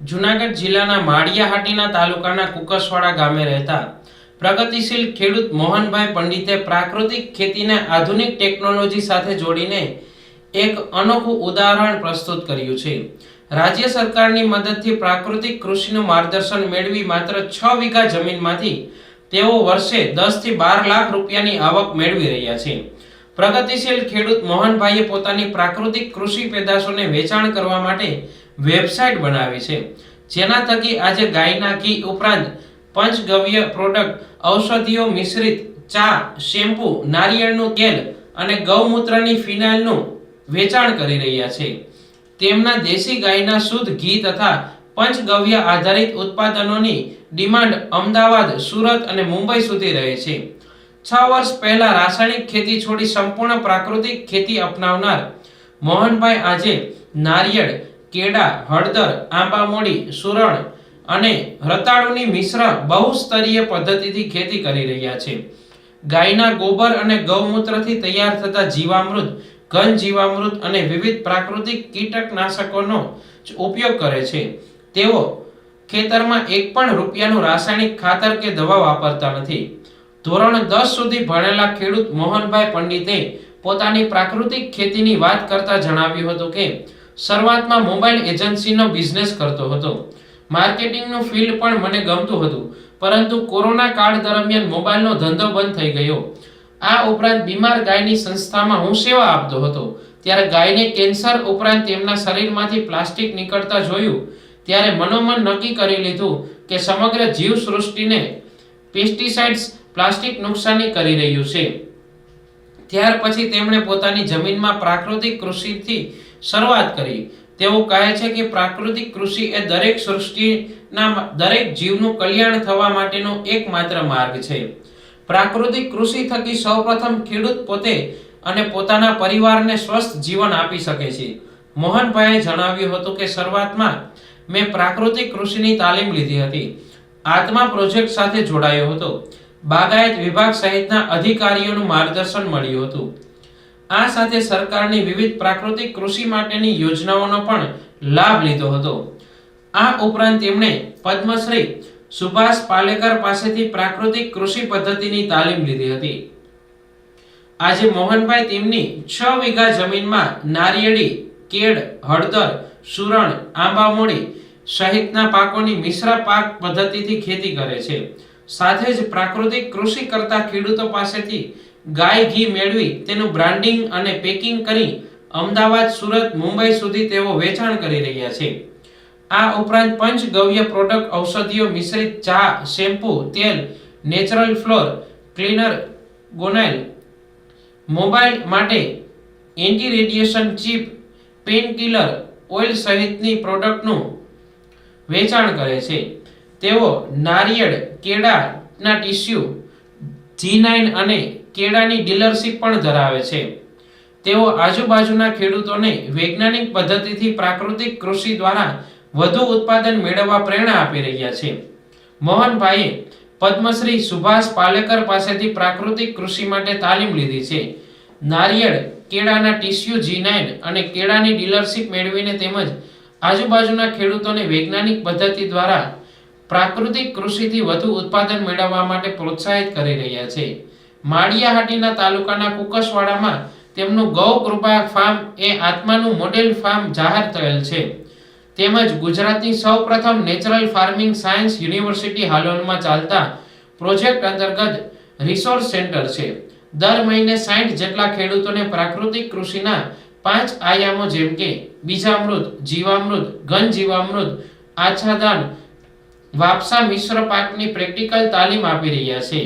જૂનાગઢ જિલ્લાના માળિયાહાટીના તાલુકાના કુકસવાડા ગામે રહેતા પ્રગતિશીલ ખેડૂત મોહનભાઈ પંડિતે પ્રાકૃતિક ખેતીને આધુનિક ટેકનોલોજી સાથે જોડીને એક અનોખું ઉદાહરણ પ્રસ્તુત કર્યું છે। રાજ્ય સરકારની મદદથી પ્રાકૃતિક કૃષિનું માર્ગદર્શન મેળવી માત્ર 6 વીઘા જમીનમાંથી તેઓ વર્ષે 10 થી 12 લાખ રૂપિયાની આવક મેળવી રહ્યા છે। પ્રગતિશીલ ખેડૂત મોહનભાઈએ પોતાની પ્રાકૃતિક કૃષિ પેદાશોને વેચાણ કરવા માટે વેબસાઇટ બનાવી છે, જેના થકી આજે ગાયના ઘી ઉપરાંત પંચગવ્ય પ્રોડક્ટ, ઔષધિઓ મિશ્રિત ચા, શેમ્પૂ, નારિયેળનું તેલ અને ગૌમૂત્રની ફિનાઇલનું વેચાણ કરી રહ્યા છે। તેમના દેશી ગાયના શુદ્ધ ઘી તથા પંચગવ્ય આધારિત ઉત્પાદનોની ડિમાન્ડ અમદાવાદ, સુરત અને મુંબઈ સુધી રહે છે। 6 વર્ષ પહેલા રાસાયણિક ખેતી છોડી સંપૂર્ણ પ્રાકૃતિક ખેતી અપનાવનાર મોહનભાઈ આજે નારિયેળ, કેળા, હળદર, આંબામોડી, સુરણ અને રતાળુની મિશ્ર બહુસ્તરીય પદ્ધતિથી ખેતી કરી રહ્યા છે। ગાયના ગોબર અને ગૌમૂત્રથી તૈયાર થતા જીવામૃત, ઘન જીવામૃત અને વિવિધ પ્રાકૃતિક કીટકનાશકોનો ઉપયોગ કરે છે। તેઓ ખેતરમાં એક પણ રૂપિયાનું રાસાયણિક ખાતર કે દવા વાપરતા નથી। ધોરણ 10 સુધી ભણેલા ખેડૂત મોહનભાઈ પંડિતે પોતાની પ્રાકૃતિક ખેતીની વાત કરતા જણાવ્યું હતું કે શરૂઆતમાં મોબાઈલ એજન્સીનો બિઝનેસ કરતો હતો। માર્કેટિંગનું ફિલ્ડ પણ મને ગમતું હતું, પરંતુ કોરોના કાળ દરમિયાન મોબાઈલનો ધંધો બંધ થઈ ગયો। આ ઉપરાંત બીમાર ગાયની સંસ્થામાં હું સેવા આપતો હતો, ત્યારે ગાયને કેન્સર ઉપરાંત તેમના શરીરમાંથી પ્લાસ્ટિક નીકળતા જોયું ત્યારે મનોમન નક્કી કરી લીધું કે સમગ્ર જીવસૃષ્ટિને પેસ્ટિસાઇડ્સ, પ્લાસ્ટિક નુકસાની કરી રહ્યું છે। ત્યાર પછી તેમણે પોતાની જમીનમાં પ્રાકૃતિક કૃષિથી શરૂઆત કરી। તેઓ કહે છે કે પ્રાકૃતિક કૃષિ એ દરેક સૃષ્ટિના દરેક જીવનું કલ્યાણ થવા માટેનો એકમાત્ર માર્ગ છે। પ્રાકૃતિક કૃષિ થકી સૌપ્રથમ ખેડૂત પોતે અને પોતાના પરિવારને સ્વસ્થ જીવન આપી શકે છે। મોહનભાઈએ જણાવ્યું હતું કે શરૂઆતમાં મેં પ્રાકૃતિક કૃષિની તાલીમ લીધી હતી, આત્મા પ્રોજેક્ટ સાથે જોડાયો હતો, બાગાયત વિભાગ સહિતના અધિકારીઓનું માર્ગદર્શન મળ્યું હતું। આ સાથે સરકારની વિવિધ પ્રાકૃતિક કૃષિ માટેની યોજનાઓનો પણ લાભ લીધો હતો। આ ઉપરાંત તેમણે પદ્મશ્રી સુભાષ પાલેકર પાસેથી પ્રાકૃતિક કૃષિ પદ્ધતિની તાલીમ લીધી હતી। આજે મોહનભાઈ તેમની 6 વીઘા જમીનમાં નારિયેળી, કેળ, હળદર, સુરણ, આંબામોડી સહિતના પાકોની મિશ્ર પાક પદ્ધતિથી ખેતી કરે છે। સાથે જ પ્રાકૃતિક કૃષિ કરતા ખેડૂતો પાસેથી ગાય ઘી મેળવી તેનું બ્રાન્ડિંગ અને પેકિંગ કરી અમદાવાદ, સુરત, મુંબઈ સુધી તેઓ વેચાણ કરી રહ્યા છે। આ ઉપરાંત પંચગવ્ય પ્રોડક્ટ, ઔષધિઓ મિશ્રિત ચા, શેમ્પૂ, તેલ, નેચરલ ફ્લોર ક્લીનર, ગોનાઇલ, મોબાઈલ માટે anti radiation chip, pain killer, oil સહિતની પ્રોડક્ટનું વેચાણ કરે છે। તેઓ નારિયેળ, કેળાના ટીસ્યુ, G9 અને કેળાની ડીલરશીપ પણ ધરાવે છે। તેઓ આજુબાજુના ખેડૂતોને વૈજ્ઞાનિક પદ્ધતિથી પ્રાકૃતિક કૃષિ દ્વારા વધુ ઉત્પાદન મેળવવા પ્રેરણા આપી રહ્યા છે। મોહનભાઈએ પદ્મશ્રી સુભાષ પાલેકર પાસેથી પ્રાકૃતિક કૃષિ માટે તાલીમ લીધી છે। નારિયેળ, કેળાના ટીસ્યુ, G9 અને કેળાની ડીલરશીપ મેળવીને તેમજ આજુબાજુના ખેડૂતોને વૈજ્ઞાનિક પદ્ધતિ દ્વારા પ્રાકૃતિક કૃષિથી વધુ ઉત્પાદન મેળવવા માટે પ્રોત્સાહિત કરી રહ્યા છે। માળિયાહાટીના તાલુકાના કુકસવાડામાં તેમનું ગૌ કૃપા ફાર્મ એ આત્માનું મોડેલ ફાર્મ જાહેર થયેલ છે, તેમજ ગુજરાતની સૌપ્રથમ નેચરલ ફાર્મિંગ સાયન્સ યુનિવર્સિટી હાલોલમાં ચાલતા પ્રોજેક્ટ અંતર્ગત રિસોર્સ સેન્ટર છે। દર મહિને 60 જેટલા ખેડૂતોને પ્રાકૃતિક કૃષિના 5 આયામો જેમ કે બીજામૃત, જીવામૃત, ઘન જીવામૃત, આચ્છાદન, વાપસા મિશ્ર પાકની પ્રેક્ટિકલ તાલીમ આપી રહ્યા છે।